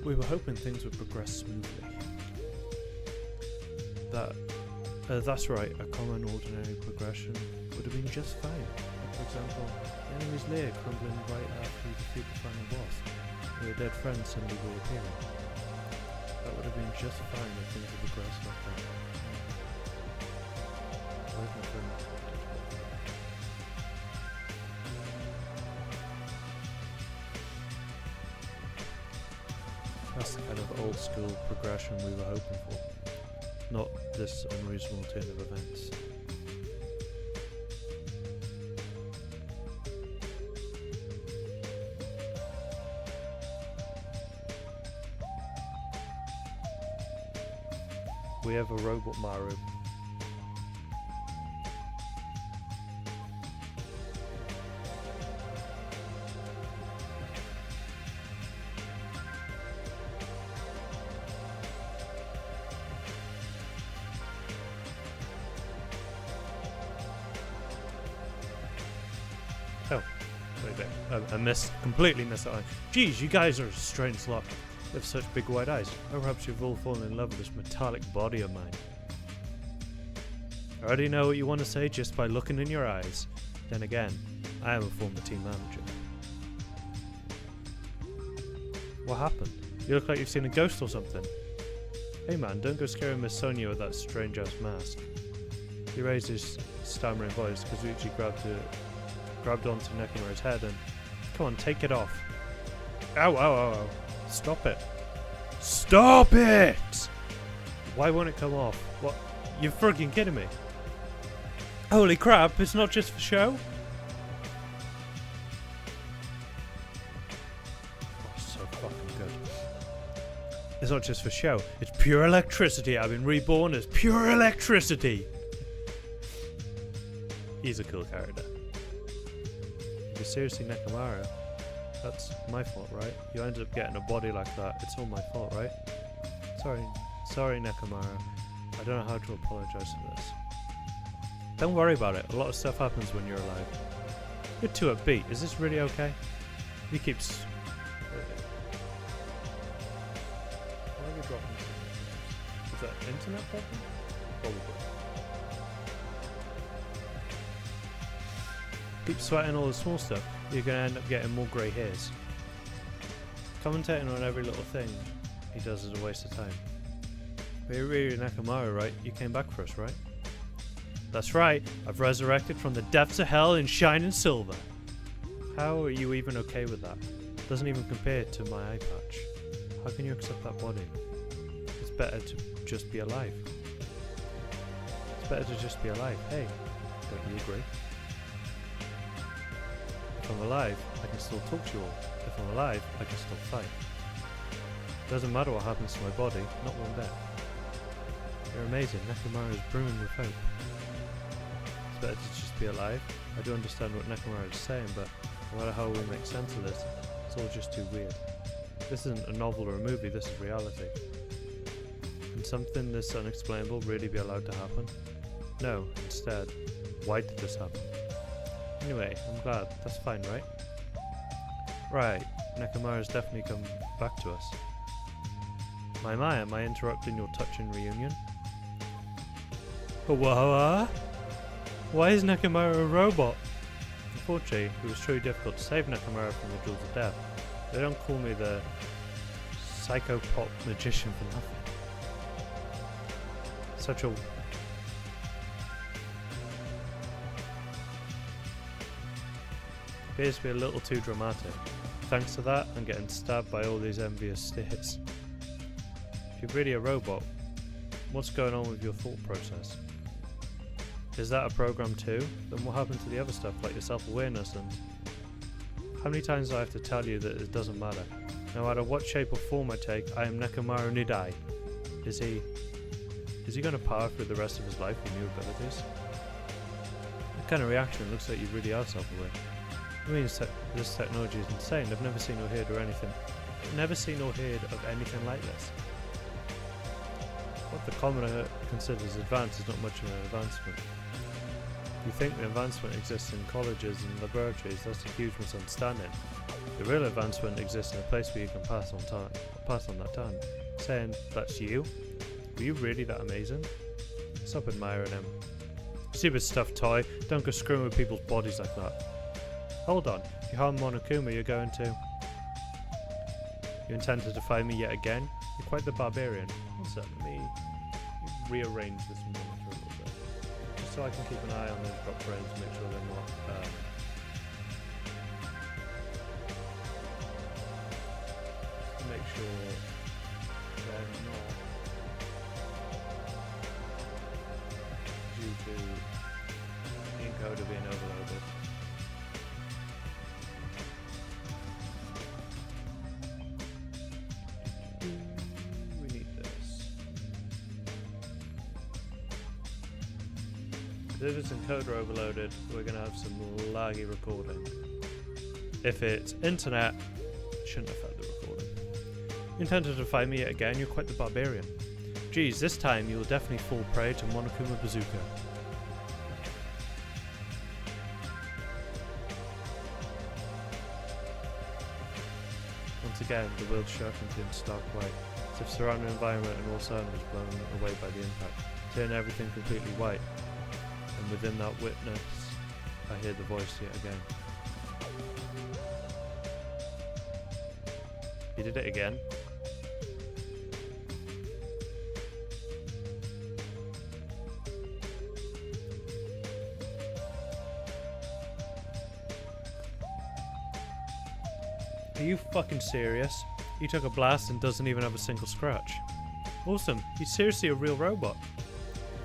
We were hoping things would progress smoothly. That's right, a common ordinary progression would have been just fine. Like, for example, the enemy's lair crumbling right after you defeat the final boss, or your dead friend suddenly reappearing. That would have been just fine if things had progressed like that. Where's my friend? That's the kind of old school progression we were hoping for. Not this unreasonable turn of events. We have a robot Maru. Oh, wait there. I completely missed that line. Geez, you guys are a strange lot. You have such big wide eyes. Or perhaps you've all fallen in love with this metallic body of mine. I already know what you want to say just by looking in your eyes. Then again, I am a former team manager. What happened? You look like you've seen a ghost or something. Hey man, don't go scaring Miss Sonia with that strange ass mask. He raised his stammering voice. Kazuchi grabbed onto Nekomaru's head and... Come on, take it off. Ow, ow, ow, ow. Stop it. Stop it! Why won't it come off? What? You're freaking kidding me. Holy crap, it's not just for show? Oh, so fucking good. It's not just for show. It's pure electricity. I've been reborn as pure electricity. He's a cool character. You're seriously Nekomaru? That's my fault, right? You ended up getting a body like that. It's all my fault, right? Sorry, Nekomaru. I don't know how to apologize for this. Don't worry about it. A lot of stuff happens when you're alive. You're too upbeat. Is this really okay? He keeps... Why are we dropping things? Is that an internet problem? Probably. Keep sweating all the small stuff. You're going to end up getting more grey hairs. Commentating on every little thing he does is a waste of time. But you're really Nekomaru, right? You came back for us, right? That's right. I've resurrected from the depths of hell in shining silver. How are you even okay with that? Doesn't even compare to my eye patch. How can you accept that body? It's better to just be alive. It's better to just be alive. Hey, don't you agree? If I'm alive, I can still talk to you all. If I'm alive, I can still fight. Doesn't matter what happens to my body, not one bit. You're amazing. Nekomaru is brimming with hope. It's better to just be alive. I do understand what Nekomaru is saying, but no matter how we make sense of this, it's all just too weird. This isn't a novel or a movie, this is reality. Can something this unexplainable really be allowed to happen? No, instead, why did this happen? Anyway, I'm glad. That's fine, right? Right, Nekomaru's definitely come back to us. My, am I interrupting your touching reunion? What? Why is Nekomaru a robot? Unfortunately, it was truly difficult to save Nekomaru from the Jewels of Death. They don't call me the psychopop magician for nothing. Such a... appears to be a little too dramatic. Thanks to that, I'm getting stabbed by all these envious stares. If you're really a robot, what's going on with your thought process? Is that a program too? Then what happened to the other stuff like your self-awareness and... How many times do I have to tell you that it doesn't matter? No matter what shape or form I take, I am Nekomaru Nidai. Is he going to power through the rest of his life with new abilities? That kind of reaction looks like you really are self-aware. I mean, this technology is insane. I've never seen or heard of anything like this. What the commoner considers advanced is not much of an advancement. You think the advancement exists in colleges and laboratories, that's a huge misunderstanding. The real advancement exists in a place where you can pass on that time. Saying, that's you? Were you really that amazing? Stop admiring him. Stupid stuffed toy, don't go screwing with people's bodies like that. Hold on, if you harm Monokuma, you're going to... You intend to defy me yet again? You're quite the barbarian. One sec, let me rearrange this monitor a little bit. Just so I can keep an eye on those drop frames, make sure they're not... make sure they're not due to the encoder being overloaded. We need this. If it's encoder overloaded, we're going to have some laggy recording. If it's internet, it shouldn't affect the recording. You intend to defy me yet again? You're quite the barbarian. Geez, this time you will definitely fall prey to Monokuma Bazooka. Once again, the world sharpened into stark white, as if surrounding environment and all sound was blown away by the impact, turning everything completely white. And within that witness, I hear the voice yet again. He did it again. Are you fucking serious? He took a blast and doesn't even have a single scratch. Awesome, he's seriously a real robot.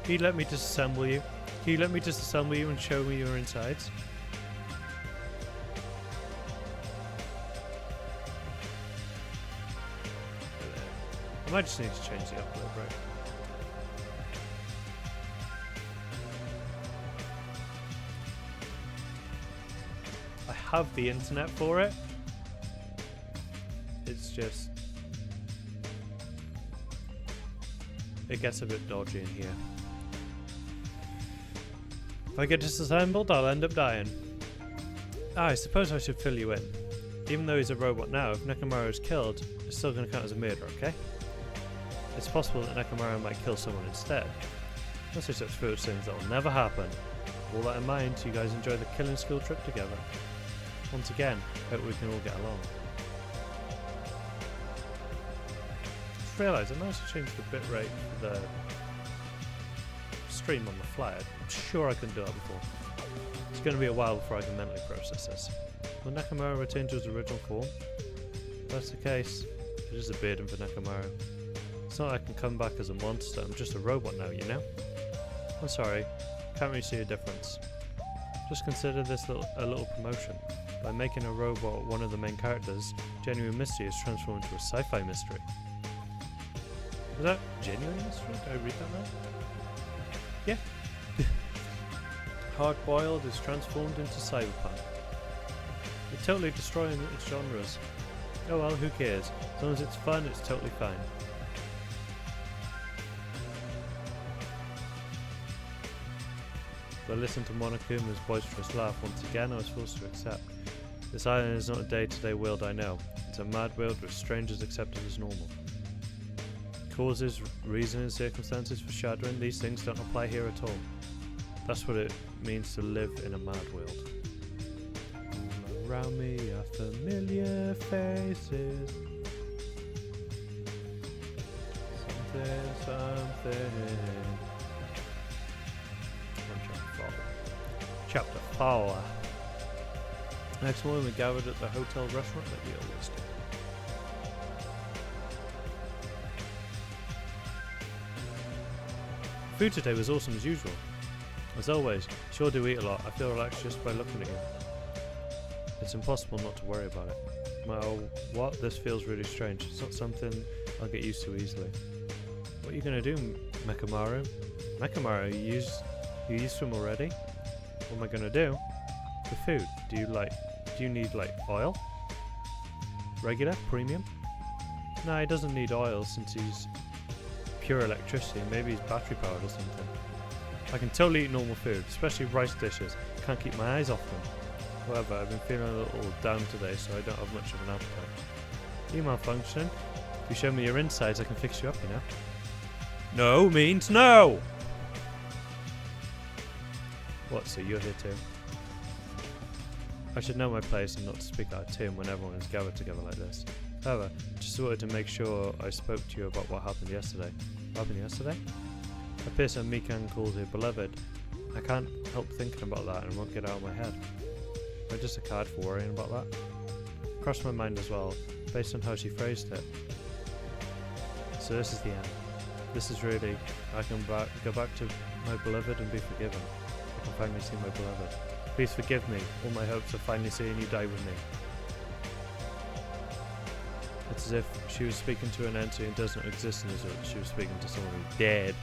Can you let me disassemble you? Can you let me disassemble you and show me your insides? I might just need to change the upload rate. I have the internet for it. It's just... it gets a bit dodgy in here. If I get disassembled, I'll end up dying. I suppose I should fill you in. Even though he's a robot now, if Nekomaru is killed, it's still going to count as a murder, okay? It's possible that Nekomaru might kill someone instead. No such foolish things that will never happen. With all that in mind, you guys enjoy the killing school trip together. Once again, hope we can all get along. Just realised I managed to change the bitrate for the stream on the fly. I'm sure I couldn't do that before. It's going to be a while before I can mentally process this. Will Nekomaru return to his original form? If that's the case, it is a burden for Nekomaru. It's not like I can come back as a monster, I'm just a robot now, you know? I'm sorry, can't really see a difference. Just consider this a little promotion. By making a robot one of the main characters, Genuine Mystery is transformed into a sci-fi mystery. Is that Genuine Mystery? Did I read that right? Yeah. Hard-boiled is transformed into cyberpunk. You're totally destroying its genres. Oh well, who cares? As long as it's fun, it's totally fine. As I listened to Monokuma's boisterous laugh once again, I was forced to accept. This island is not a day-to-day world I know. It's a mad world with strangers accepted as normal. Causes, reason and circumstances for shadowing, these things don't apply here at all. That's what it means to live in a mad world. All around me are familiar faces. Something. Chapter 4. Next morning we gathered at the hotel restaurant that we always do. Food today was awesome as usual. As always, sure do eat a lot. I feel relaxed just by looking at you. It's impossible not to worry about it. No matter what, this feels really strange. It's not something I'll get used to easily. What are you gonna do, Nekomaru? Nekomaru, you used to him already? What am I gonna do? The food. Do you need like oil? Regular? Premium? No, he doesn't need oil since he's pure electricity. Maybe he's battery powered or something. I can totally eat normal food, especially rice dishes. Can't keep my eyes off them. However, I've been feeling a little down today, so I don't have much of an appetite. Email function. If you show me your insides, I can fix you up, you know. No means no! What, so you're here too? I should know my place and not to speak out of turn when everyone is gathered together like this. However, just wanted to make sure I spoke to you about what happened yesterday. What happened yesterday? A person Mikan called her beloved. I can't help thinking about that and it won't get out of my head. Am I just a card for worrying about that? Crossed my mind as well, based on how she phrased it. So this is the end. This is really, I can go back to my beloved and be forgiven. I can finally see my beloved. Please forgive me, all my hopes of finally seeing you die with me. It's as if she was speaking to an entity who does not exist in this world. She was speaking to someone who's dead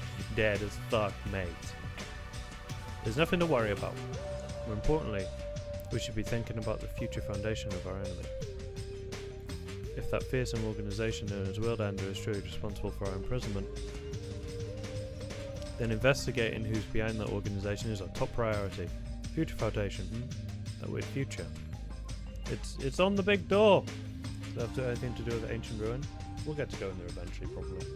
as fuck, mate. There's nothing to worry about. More importantly, we should be thinking about the future foundation of our enemy. If that fearsome organisation known as World Ender is truly responsible for our imprisonment, then investigating who's behind that organisation is our top priority. Future foundation, that weird future. It's on the big door. Does that have to anything to do with the ancient ruin? We'll get to go in there eventually, probably.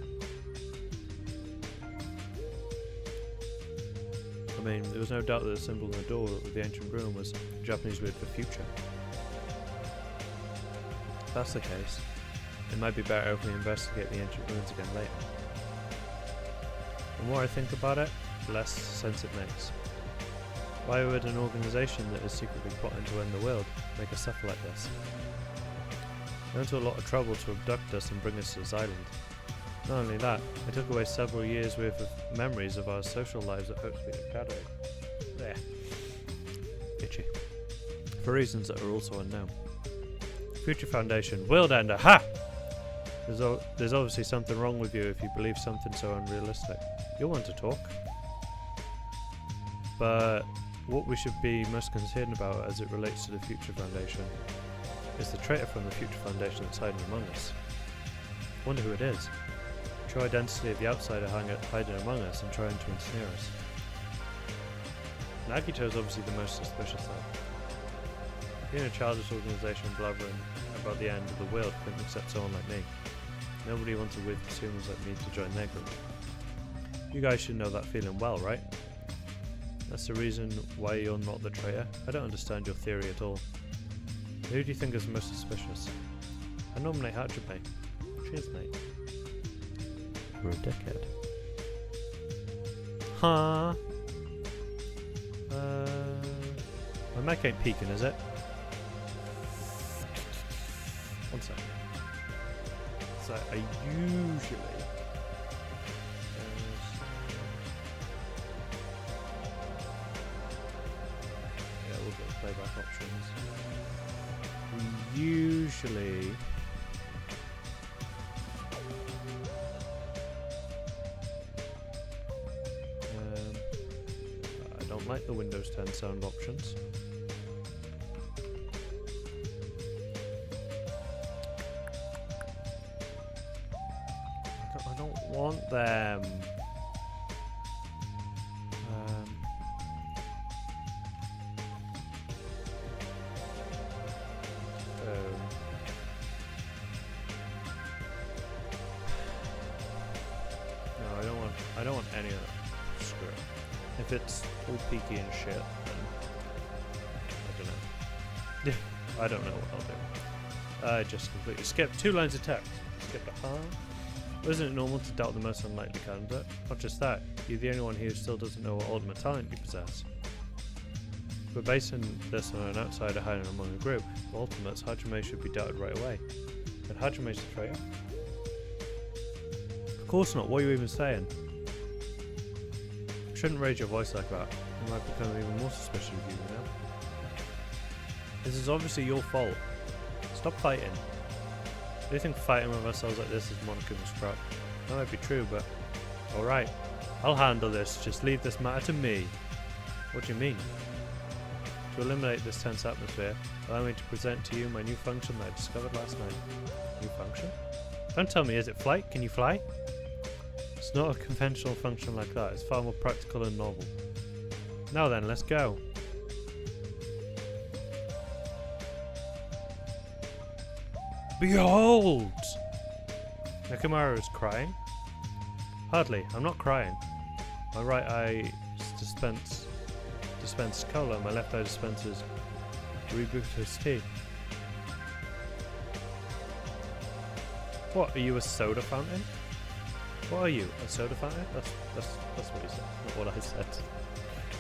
I mean, there was no doubt that the symbol on the door of the ancient ruin was the Japanese word for future. If that's the case, it might be better if we investigate the ancient ruins again later. The more I think about it, the less sense it makes. Why would an organisation that is secretly plotting to end the world make us suffer like this? They went to a lot of trouble to abduct us and bring us to this island. Not only that, they took away several years' worth of memories of our social lives at Hope Street Academy. There. Itchy. For reasons that are also unknown. Future Foundation. World Ender. Ha! There's obviously something wrong with you if you believe something so unrealistic. You'll want to talk. But what we should be most concerned about as it relates to the Future Foundation is the traitor from the Future Foundation that's hiding among us. Wonder who it is. True identity of the outsider hiding among us and trying to ensnare us. Nagito is obviously the most suspicious though. Being a childish organisation blabbering about the end of the world couldn't accept someone like me. Nobody wants a weird consumers like me to join their group. You guys should know that feeling well, right? That's the reason why you're not the traitor. I don't understand your theory at all. Who do you think is most suspicious? I nominate Hajime. Cheers, mate. You're a dickhead. Huh? My mic ain't peaking, is it? One sec. So I usually... yeah, we'll get the playback options. We usually... I don't like the Windows 10 sound options. I don't want them. No, I don't want any of that. Screw it. If it's all peaky and shit, then I don't know. I don't know what I'll do. I just completely skipped 2 lines of text. Skipped a huh? Isn't it normal to doubt the most unlikely candidate? Not just that, you're the only one here who still doesn't know what ultimate talent you possess. We're basing this on an outsider hiding among a group. For ultimates, Hajime should be doubted right away. But Hajime's the traitor? Of course not, what are you even saying? Shouldn't raise your voice like that. I might become even more suspicious of you, you know? This is obviously your fault. Stop fighting. Do you think fighting with ourselves like this is Monokuma's trap? That might be true, but... alright, I'll handle this. Just leave this matter to me. What do you mean? To eliminate this tense atmosphere, allow me to present to you my new function that I discovered last night. New function? Don't tell me, is it flight? Can you fly? It's not a conventional function like that. It's far more practical and novel. Now then, let's go. Behold! Nekomaru is crying? Hardly. I'm not crying. My right eye dispenses cola. My left eye dispenses Rebooters tea. What, are you a soda fountain? What are you, a soda fountain? That's what you said, not what I said.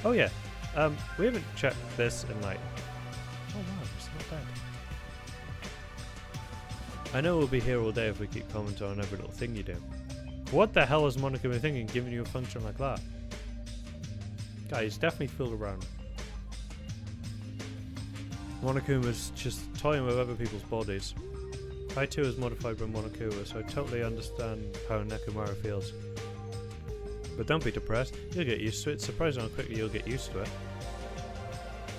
Oh yeah, we haven't checked this in like... Oh wow, it's not bad. I know we'll be here all day if we keep commenting on every little thing you do. What the hell is Monokuma thinking giving you a function like that? Guys, definitely fooled around. Monokuma's just toying with other people's bodies. I too was modified by Monokuma, so I totally understand how Nekomaru feels. But don't be depressed, you'll get used to it. Surprising how quickly you'll get used to it.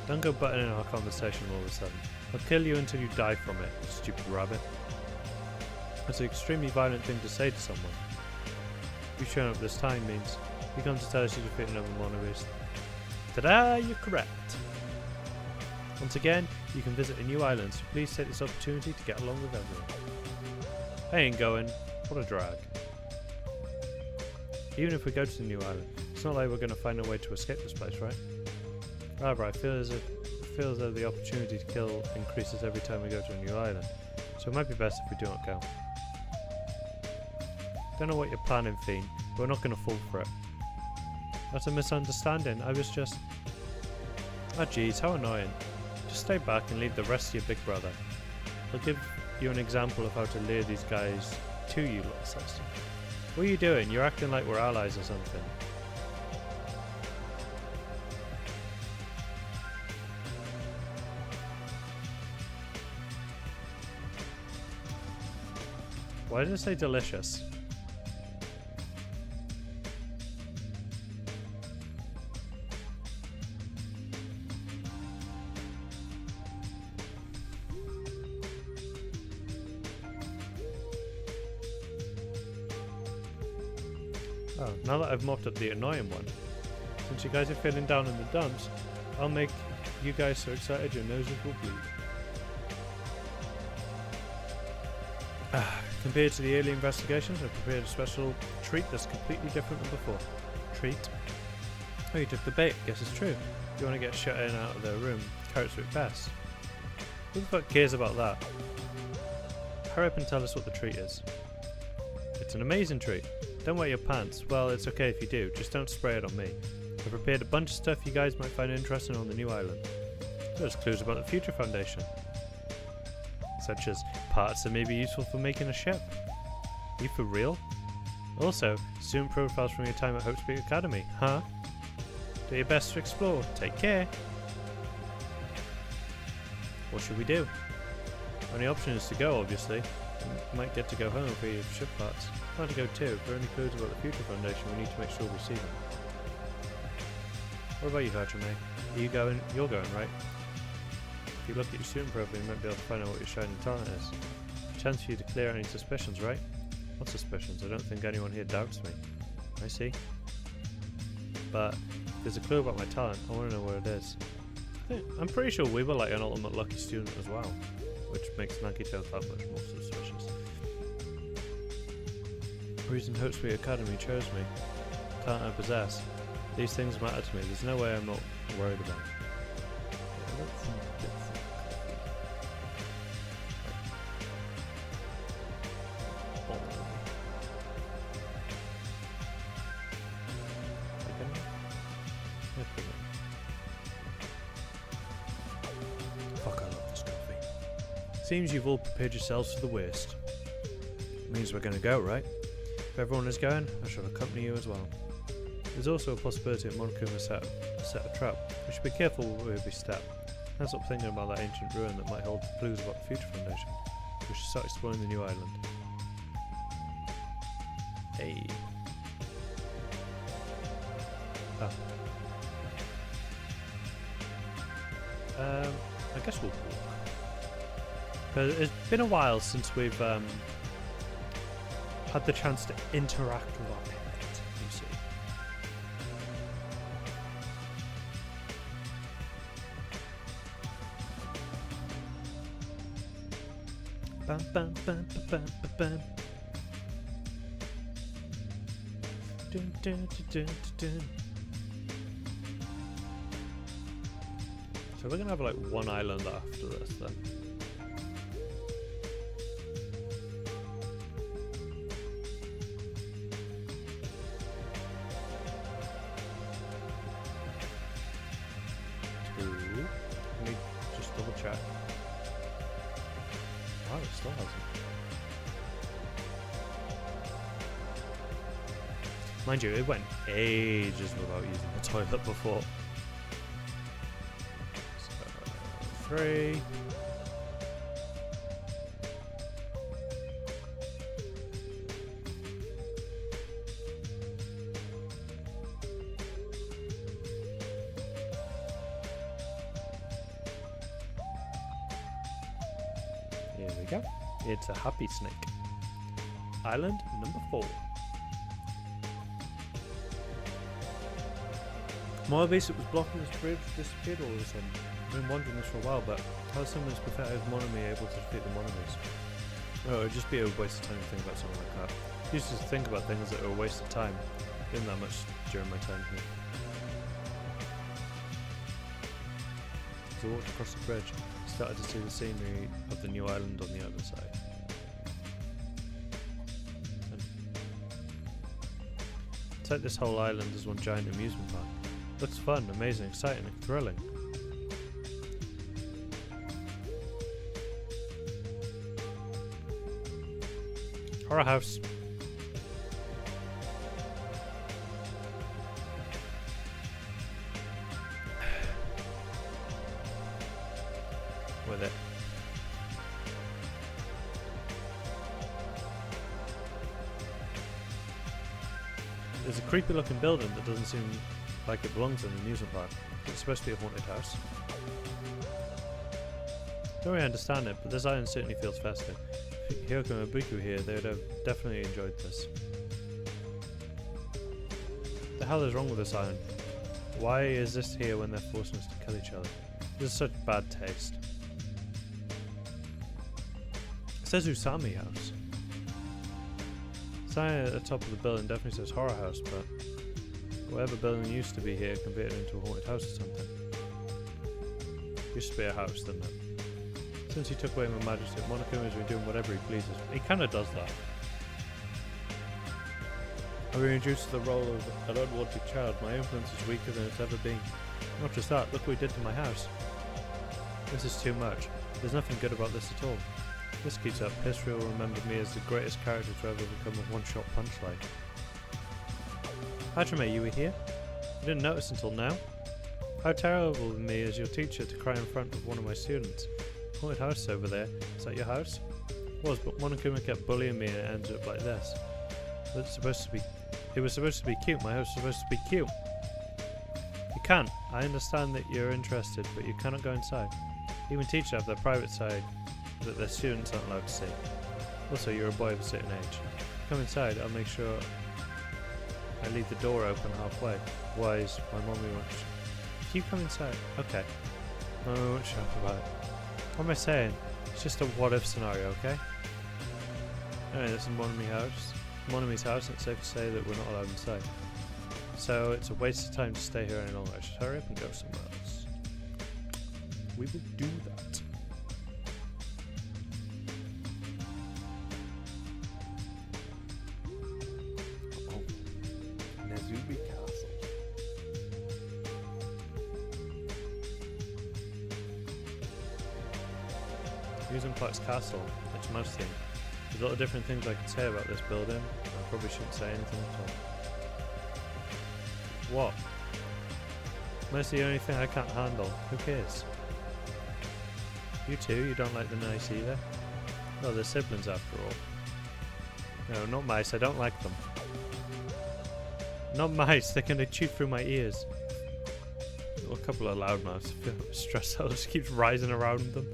Don't go butting in our conversation all of a sudden. I'll kill you until you die from it, stupid rabbit. That's an extremely violent thing to say to someone. You showing up this time means you come to tell us you defeated another mono-beast. Ta-da! You're correct! Once again, you can visit a new island, so please take this opportunity to get along with everyone. I ain't going. What a drag. Even if we go to the new island, it's not like we're going to find a way to escape this place, right? However, I feel as though the opportunity to kill increases every time we go to a new island, so it might be best if we do not go. Don't know what you're planning, Fiend, but we're not going to fall for it. That's a misunderstanding. I was just... Oh jeez, how annoying. Just stay back and leave the rest to your big brother. I'll give you an example of how to lure these guys to you, little sister. What are you doing? You're acting like we're allies or something. Why did it say delicious? Oh, now that I've mopped up the annoying one, since you guys are feeling down in the dumps, I'll make you guys so excited your noses will bleed. Compared to the early investigations, I've prepared a special treat that's completely different than before. Treat? Oh, you took the bait. Guess it's true. You want to get shut in out of their room. Carrots work best. Who the fuck cares about that? Hurry up and tell us what the treat is. It's an amazing treat. Don't wear your pants. Well, it's okay if you do. Just don't spray it on me. I've prepared a bunch of stuff you guys might find interesting on the new island. There's clues about the Future Foundation. Such as parts that may be useful for making a ship. Are you for real? Also, student profiles from your time at Hope Speak Academy, huh? Do your best to explore. Take care. What should we do? Only option is to go, obviously. We might get to go home if we have ship parts. I want to go too. If there are any clues about the Future Foundation, we need to make sure we see them. What about you, Hajime? Are you going? You're going, right? If you look at your student profile, you might be able to find out what your shining talent is. A chance for you to clear any suspicions, right? What suspicions? I don't think anyone here doubts me. I see. But if there's a clue about my talent, I want to know what it is. I'm pretty sure we were like an ultimate lucky student as well, which makes Nagito that much more suspicious. The reason Hope Speak Academy chose me, the talent I possess. These things matter to me. There's no way I'm not worried about it. Fuck, I love this coffee. Seems you've all prepared yourselves for the worst. Means we're going to go, right? If everyone is going, I shall accompany you as well. There's also a possibility that Monokuma set a trap. We should be careful where we step. Can't stop thinking about that ancient ruin that might hold clues about the Future Foundation. We should start exploring the new island. Hey. Oh. I guess we'll walk. Because it's been a while since we've had the chance to interact with our parents. Bam, bam, bam, bam, bam, bam. Dun, dun, dun, dun, dun. So we're gonna have like one island after this then. Two. Let me just double check. Wow, it still hasn't. Mind you, it went ages without using the toilet before. So, 3. Here we go. It's a happy snake. Island number 4. My base that was blocking this bridge disappeared all of a sudden. I've been wondering this for a while, but how is someone as pathetic as Monomi able to defeat the Monomis? Oh, it would just be a waste of time to think about something like that. I used to think about things that are a waste of time. Didn't that much during my time here. As I walked across the bridge, I started to see the scenery of the new island on the other side. It's like this whole island is one giant amusement park. Looks fun, amazing, exciting, and thrilling. Horror house. With it. There's a creepy looking building that doesn't seem like it belongs in an amusement park. It's supposed to be a haunted house. Don't really understand it, but this island certainly feels festive. If Hiroko and Ibuku here, they would have definitely enjoyed this. What the hell is wrong with this island? Why is this here when they're forcing us to kill each other? This is such bad taste. It says Usami House. The sign at the top of the building definitely says horror house, but whatever building used to be here converted into a haunted house or something. Used to be a house, didn't it? Since he took away my majesty, Monokuma has been doing whatever he pleases. He kinda does that. I've been reduced to the role of an unwanted child. My influence is weaker than it's ever been. Not just that, look what he did to my house. This is too much. There's nothing good about this at all. If this keeps up, history will remember me as the greatest character to ever become a one-shot punchline. Hajime, you were here? I didn't notice until now. How terrible of me as your teacher to cry in front of one of my students. Haunted house over there. Is that your house? It was, but Monokuma kept bullying me and it ended up like this. It was supposed to be cute. My house was supposed to be cute. You can't. I understand that you're interested, but you cannot go inside. Even teachers have their private side that their students aren't allowed to see. Also, you're a boy of a certain age. Come inside, I'll make sure I leave the door open halfway. Wise, my mommy won't. If you come inside, okay. My mommy won't shut up about it. What am I saying? It's just a what-if scenario, okay? Anyway, this is Monomi's house, and it's safe to say that we're not allowed inside. So it's a waste of time to stay here any longer. I should hurry up and go somewhere else. We will do that. Oh, Nezubi Castle. Amusement Park's castle, it's most thing. There's a lot of different things I could say about this building. I probably shouldn't say anything at all. What? Mostly the only thing I can't handle. Who cares? You two, you don't like the mice either? Well, they're siblings after all. No, not mice, I don't like them. Not mice, they're gonna chew through my ears. A couple of loudmouths, I feel stressed out, it just keeps rising around them.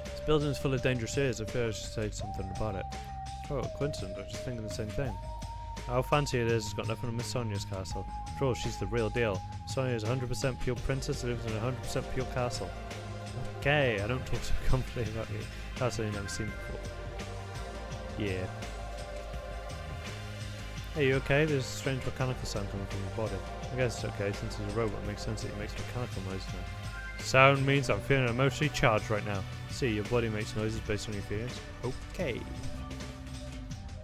This building's full of dangerous areas, I feel I should say something about it. Oh, coincidence, I was just thinking the same thing. How fancy it is, it's got nothing on Miss Sonia's castle. After all, she's the real deal. Sonia is 100% pure princess who lives in a 100% pure castle. Okay, I don't talk so confidently about you. That's something I've never seen before. Yeah. Hey, you okay? There's a strange mechanical sound coming from your body. I guess it's okay, since it's a robot, it makes sense that it makes mechanical noise now. Sound means I'm feeling emotionally charged right now. See, your body makes noises based on your feelings. Okay.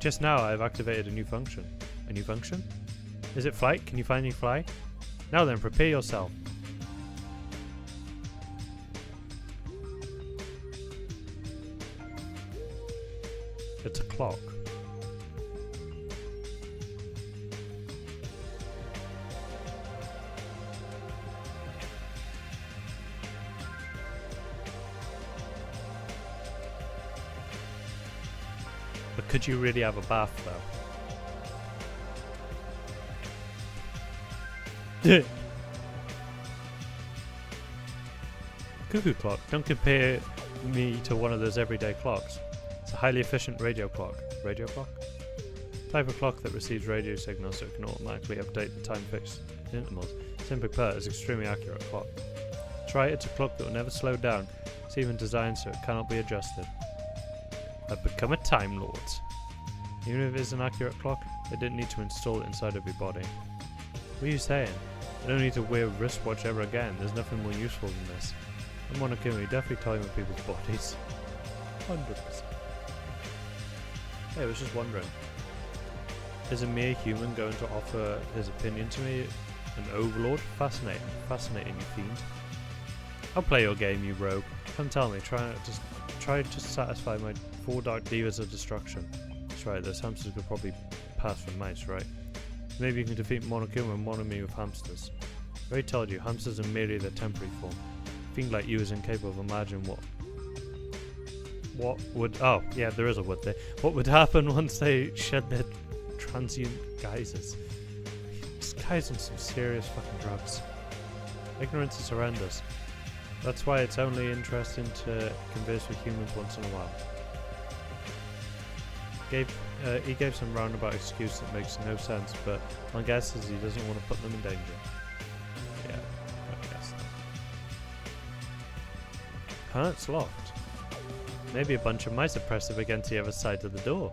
Just now, I've activated a new function. A new function? Is it flight? Can you finally fly? Now then, prepare yourself. It's a clock. But could you really have a bath though? Cuckoo clock. Don't compare me to one of those everyday clocks. It's a highly efficient radio clock. Radio clock? Type of clock that receives radio signals so it can automatically update the time fixed intervals. Simply put, it's an extremely accurate clock. Try it, it's a clock that will never slow down. It's even designed so it cannot be adjusted. I've become a Time Lord. Even if it is an accurate clock, I didn't need to install it inside of your body. What are you saying? I don't need to wear a wristwatch ever again. There's nothing more useful than this. I'm Monokuma, definitely time with people's bodies. 100%. Hey, I was just wondering. Is a mere human going to offer his opinion to me? An overlord? Fascinating. Fascinating, you fiend. I'll play your game, you rogue. Come tell me, try to satisfy my 4 dark divas of destruction. That's right, those hamsters could probably pass for mice, right? Maybe you can defeat Monokuma and Monomi with hamsters. I already told you, hamsters are merely their temporary form. A fiend like you is incapable of imagining what would... Oh, yeah, there is a would there. What would happen once they shed their transient guises? This guy's on some serious fucking drugs. Ignorance is horrendous. That's why it's only interesting to converse with humans once in a while. He gave some roundabout excuse that makes no sense, but my guess is he doesn't want to put them in danger. Yeah, I guess that. Huh? It's locked. Maybe a bunch of mice are pressed up against the other side of the door.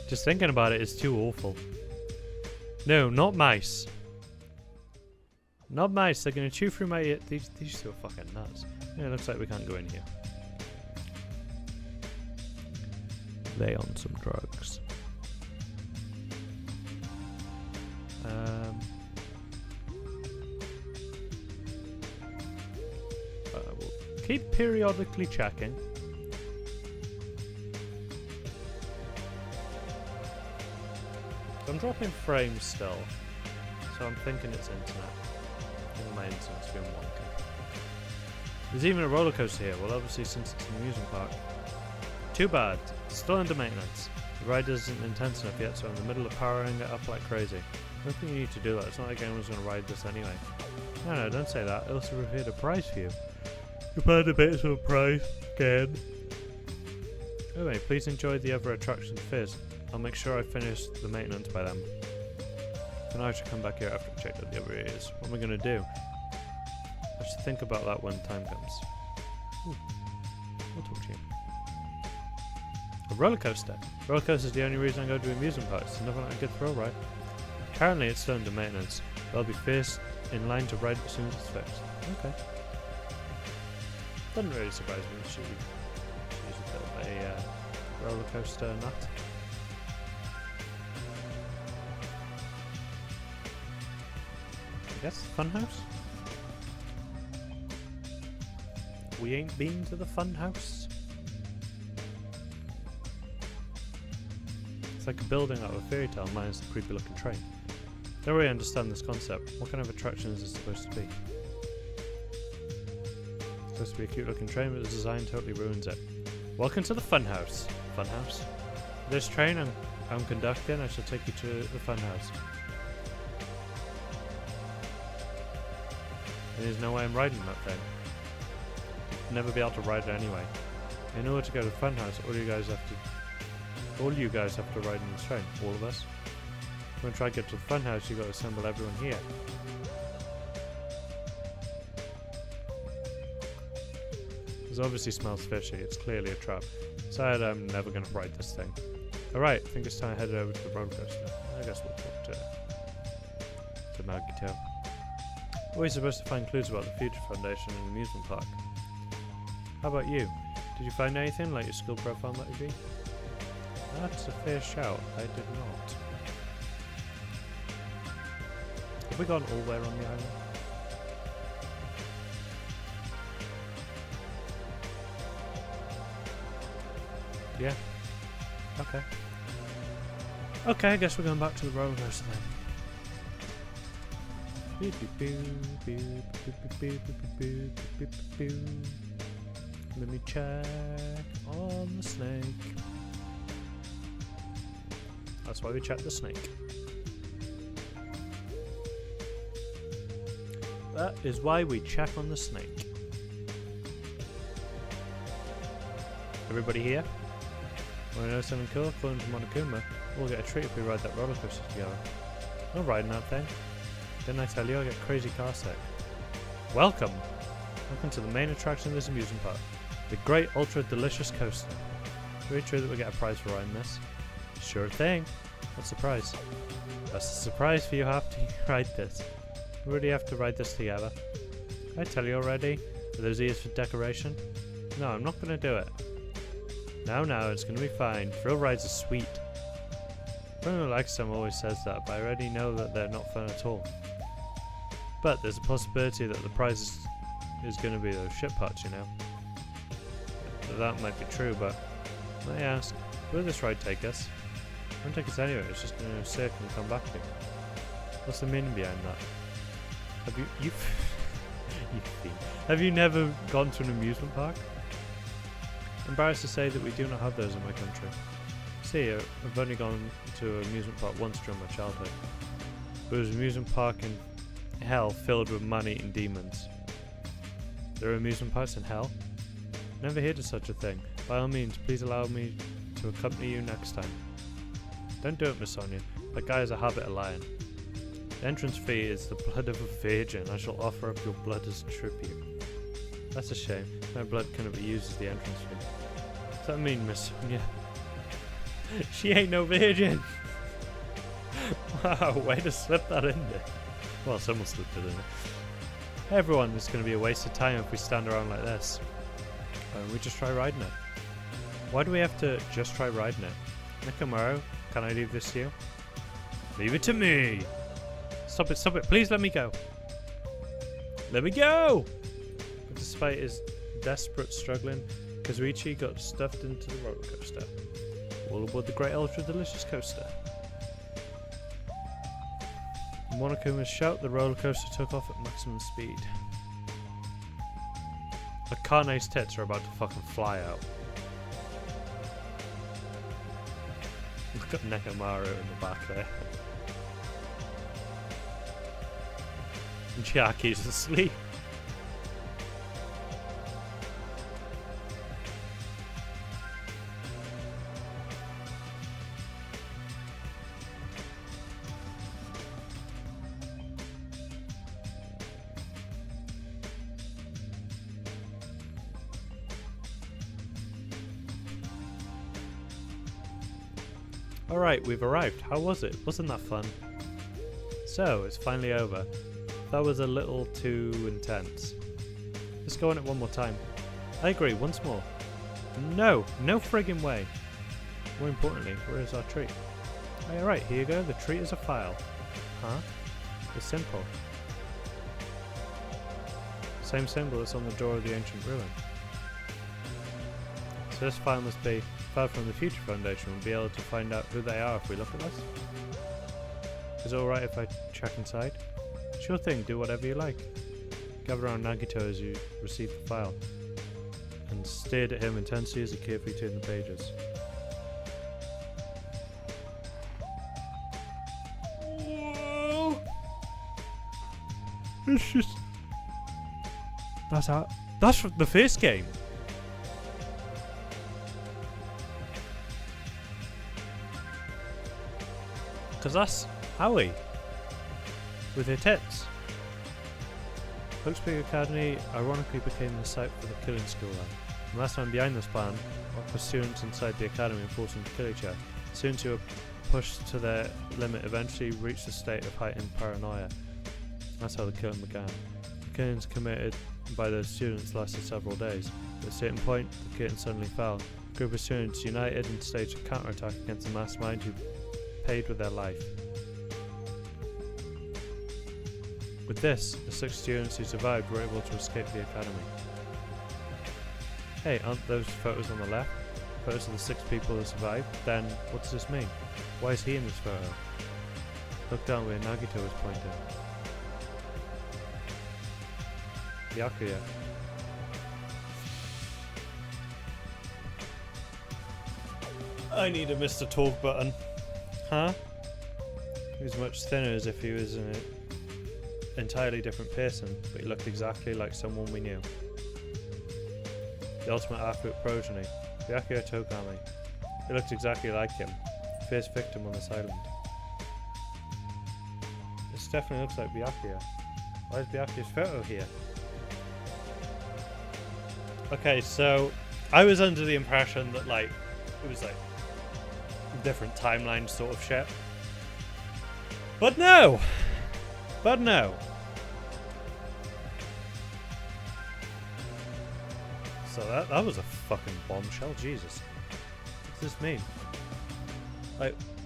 Just thinking about it is too awful. No, not mice. Not mice, they're gonna chew through my ear. These two are fucking nuts. Yeah, it looks like we can't go in here. They on some drugs. We'll keep periodically checking. So I'm dropping frames still, so I'm thinking it's internet. I think my internet's been wonky. There's even a roller coaster here. Well, obviously, since it's an amusement park. Too bad. It's still under maintenance. The ride isn't intense enough yet, so I'm in the middle of powering it up like crazy. I don't think you need to do that. It's not like anyone's going to ride this anyway. No, don't say that. I also prepared a prize for you. You found a bit of a prize again. Anyway, please enjoy the other attractions first. I'll make sure I finish the maintenance by then. And I should come back here after I check out the other areas. What am I going to do? I should think about that when time comes. Ooh. I'll talk to you. A roller coaster. Roller coaster is the only reason I go to amusement parks. It's nothing like a good thrill ride. Currently it's still under maintenance. But I'll be first in line to ride as soon as it's fixed. Okay. Doesn't really surprise me. She's a bit of a roller coaster nut. I guess the funhouse? We ain't been to the funhouse. It's like a building out of a fairy tale minus the creepy looking train. Don't really understand this concept. What kind of attraction is this supposed to be? It's supposed to be a cute looking train, but the design totally ruins it. Welcome to the funhouse. Funhouse? This train I'm conducting, I shall take you to the funhouse. And there's no way I'm riding that thing. I'll never be able to ride it anyway. In order to go to the funhouse, all you guys have to ride in this train. All of us. When you try to get to the funhouse, you got to assemble everyone here. This obviously smells fishy. It's clearly a trap. Decided I'm never going to ride this thing. Alright, I think it's time to head over to the roller coaster. I guess we'll talk to Nagito. Always supposed to find clues about the Future Foundation and amusement park. How about you? Did you find anything like your school profile might be? That's a fair shout. I did not. Have we gone all the way around the island? Yeah. Okay. Okay, I guess we're going back to the roller coaster then. Let me check on the snake. That's why we check the snake. That is why we check on the snake. Everybody here? Want to know something cool? According to Monokuma, we'll get a treat if we ride that roller coaster together. I'm riding that thing. Didn't I tell you I get crazy car sick? Welcome! Welcome to the main attraction of this amusement park. The Great Ultra Delicious Coaster. Very true that we get a prize for riding this. Sure thing. What's the prize? That's a surprise for you after you ride this. We really have to ride this together. Did I tell you already? Are those ears for decoration? No, I'm not going to do it. No, it's going to be fine. Thrill rides are sweet. Everyone who likes them always says that, but I already know that they're not fun at all. But there's a possibility that the prize is going to be those ship parts, you know. That might be true, but let me ask, where will this ride take us? It won't take us anywhere, it's just going to circle and come back here. What's the meaning behind that? Have you have you never gone to an amusement park? I'm embarrassed to say that we do not have those in my country. See, I've only gone to an amusement park once during my childhood. But it was an amusement park in hell filled with man-eating demons. There are amusement parks in hell? Never heard of such a thing. By all means, please allow me to accompany you next time. Don't do it, Miss Sonia. That guy has a habit of lying. The entrance fee is the blood of a virgin. I shall offer up your blood as tribute. That's a shame. My blood cannot be used as the entrance fee. Does that mean, Miss Sonia? She ain't no virgin! Wow, way to slip that in there. Well, someone slipped it in there. Everyone, it's going to be a waste of time if we stand around like this. We just try riding it. Why do we have to just try riding it? Nakamura, can I leave this to you? Leave it to me! Stop it, please let me go! Let me go! But despite his desperate struggling, Kazuichi got stuffed into the roller coaster. All aboard the Great Ultra Delicious Coaster. Monokuma's shout, the roller coaster took off at maximum speed. Akane's tits are about to fucking fly out. Look at Nekomaru in the back there. And Chiaki's asleep. Alright, we've arrived. How was it? Wasn't that fun? So, it's finally over. That was a little too intense. Let's go on it one more time. I agree, once more. No friggin' way. More importantly, where is our treat? Alright, here you go. The treat is a file. Huh? It's simple. Same symbol that's on the door of the ancient ruin. So this file must be file from the Future Foundation. We'll be able to find out who they are if we look at this. Is it alright if I check inside? Sure thing, do whatever you like. Gather around Nagito as you receive the file, and stared at him intensely as he carefully turned the pages. Whoa! It's just... That's from the first game! Because that's Aoi with her tits. Hope's Peak Academy ironically became the site for the killing school line. The mastermind behind this plan was students inside the academy and forced them to kill each other. Students who were pushed to their limit eventually reached a state of heightened paranoia. That's how the killing began. The killings committed by those students lasted several days. At a certain point, the curtain suddenly fell. A group of students united and staged a counterattack against the mastermind who paid with their life. With this, the 6 students who survived were able to escape the academy. Hey, aren't those photos on the left photos of the 6 people who survived? Then, what does this mean? Why is he in this photo? Look down where Nagito was pointing. Byakuya. I need a Mr. Talk button. Huh? He was much thinner, as if he was an entirely different person, but he looked exactly like someone we knew. The ultimate Akut progeny, Byakuya Togami. He looked exactly like him, first victim on this island. This definitely looks like Byakuya. Why is Byakuya's photo here? Okay, so I was under the impression that it was different timeline sort of shit. But no! So that was a fucking bombshell, Jesus. What does this mean?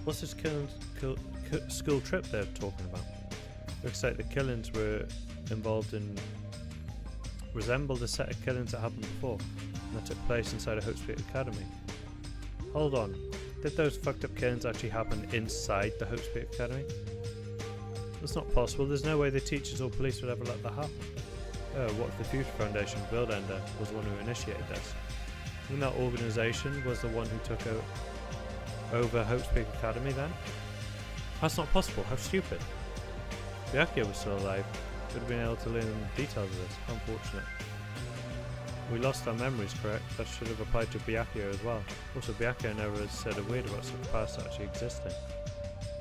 What's this school trip they're talking about? Looks like the killings were involved in resembled a set of killings that happened before, and that took place inside a Hope Spirit Academy. Hold on, did those fucked up killings actually happen inside the Hope Spirit Academy? That's not possible. There's no way the teachers or police would ever let that happen. What if the Future Foundation Build-Ender was the one who initiated this? And that organisation was the one who took over Hope's Peak Academy then? That's not possible. How stupid. If Byakuya was still alive, we would have been able to learn the details of this. How unfortunate. We lost our memories, correct? That should have applied to Byakuya as well. Also, Byakuya never said a word about such past actually existing.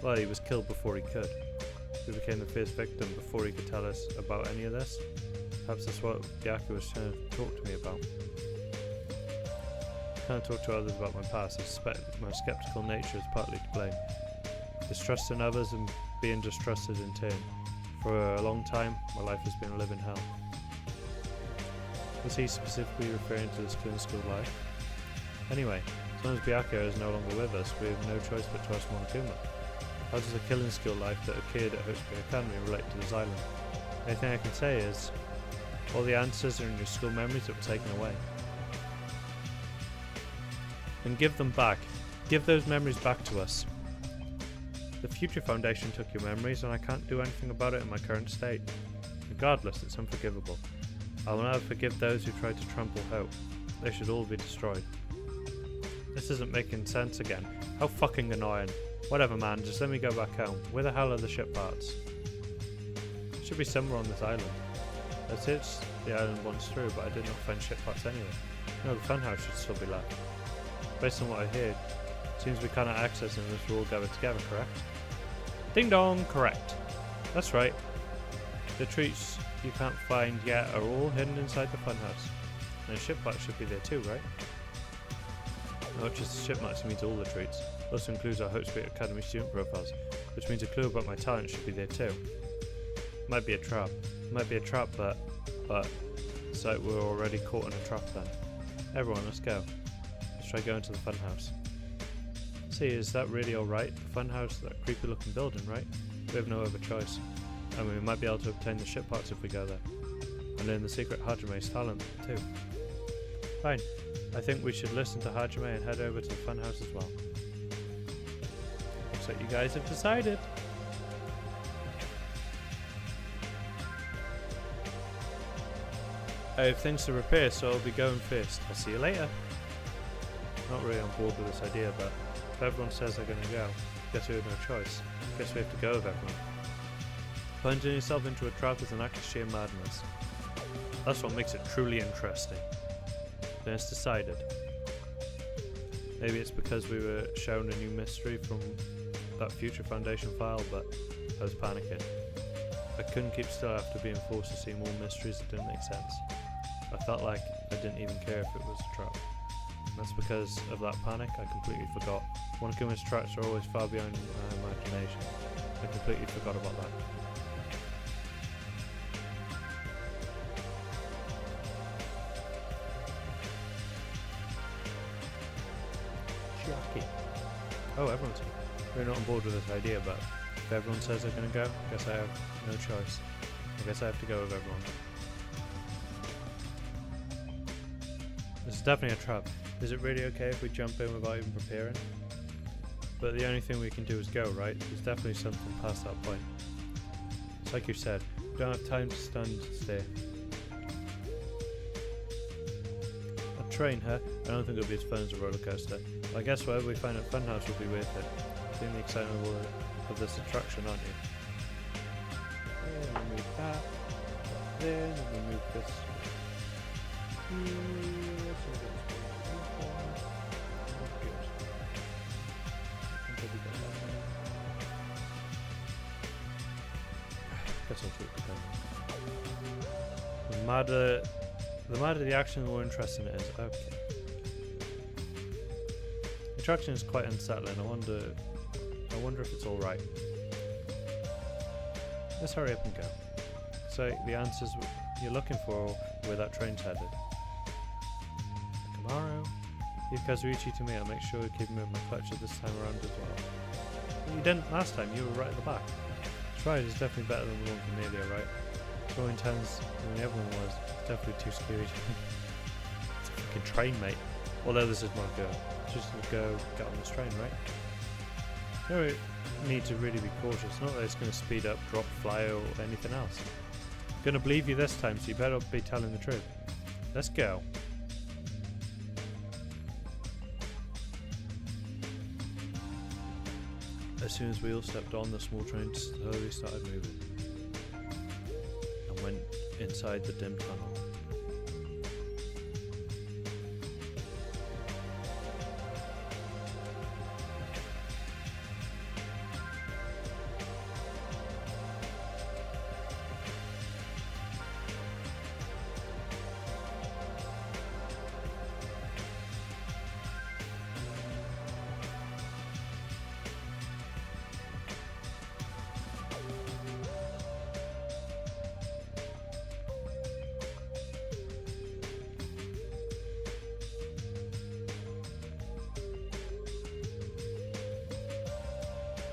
Well, he was killed before he could. He became the first victim before he could tell us about any of this. Perhaps that's what Byakuya was trying to talk to me about. I can't talk to others about my past. I suspect my skeptical nature is partly to blame. Distrusting others and being distrusted in turn. For a long time, my life has been a living hell. Was he specifically referring to this killing school life? Anyway, as long as Byakuya is no longer with us, we have no choice but to ask Monokuma. How does the killing school life that occurred at Hope Spirit Academy relate to this island? The only thing I can say is, all the answers are in your school memories that were taken away. And give them back. Give those memories back to us. The Future Foundation took your memories and I can't do anything about it in my current state. Regardless, it's unforgivable. I will never forgive those who tried to trample Hope. They should all be destroyed. This isn't making sense again. How fucking annoying. Whatever man, just let me go back home. Where the hell are the ship parts? Should be somewhere on this island. I searched the island once through, but I did not find ship parts anywhere. No, the funhouse should still be left. Based on what I heard, it seems we cannot access them unless we all gather together, correct? Ding dong, correct. That's right. The treats you can't find yet are all hidden inside the funhouse. And the ship parts should be there too, right? Not just the ship marks means all the treats. It also includes our Hope Spirit Academy student profiles, which means a clue about my talent should be there too. Might be a trap. Might be a trap, but it's like we're already caught in a trap then. Everyone, let's go. Let's try going to the funhouse. See, is that really alright? The funhouse, that creepy looking building, right? We have no other choice. And we might be able to obtain the ship parts if we go there. And learn the secret Hajime's talent, too. Fine. I think we should listen to Hajime and head over to the funhouse as well. Looks like you guys have decided. I have things to repair, so I'll be going first. I'll see you later. Not really on board with this idea, but if everyone says they're going to go, guess we have no choice. Guess we have to go with everyone. Plunging yourself into a trap is an act of sheer madness. That's what makes it truly interesting. Then it's decided. Maybe it's because we were shown a new mystery from that Future Foundation file, but I was panicking. I couldn't keep still after being forced to see more mysteries that didn't make sense. I felt like I didn't even care if it was a trap. And that's because of that panic. I completely forgot. Monokuma's traps are always far beyond my imagination. I completely forgot about that. Shocking. Oh, everyone's really not on board with this idea, but if everyone says they're going to go, I guess I have no choice. I guess I have to go with everyone. This is definitely a trap. Is it really okay if we jump in without even preparing? But the only thing we can do is go, right? There's definitely something past that point. It's like you said, we don't have time to stand still. A train, huh? I don't think it'll be as fun as a roller coaster. Well, I guess whatever we find at Funhouse will be worth it. Seeing the excitement of this attraction, aren't you? Yeah, remove that. Then remove this. Guess I'll do it again. The madder the action, the more interesting it is. Okay. The attraction is quite unsettling. I wonder if it's alright. Let's hurry up and go. So the answers you're looking for where that train's headed. Tomorrow, leave Kazuichi to me. I'll make sure you keep him in my clutches this time around as well. But you didn't last time. You were right at the back. Stride is definitely better than the one from earlier, right? It's more intense than the other one was. It's definitely too scary. It's a fucking train, mate. Although this is my go. Just go get on this train, right? No need to really be cautious. Not that it's going to speed up, drop, fly, or anything else. I'm going to believe you this time, so you better be telling the truth. Let's go. As soon as we all stepped on, the small train slowly started moving and went inside the dim tunnel.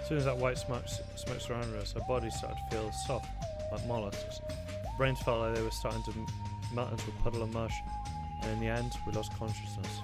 As soon as that white smoke surrounded us, our bodies started to feel soft, like mollusks. Our brains felt like they were starting to melt into a puddle of mush, and in the end, we lost consciousness.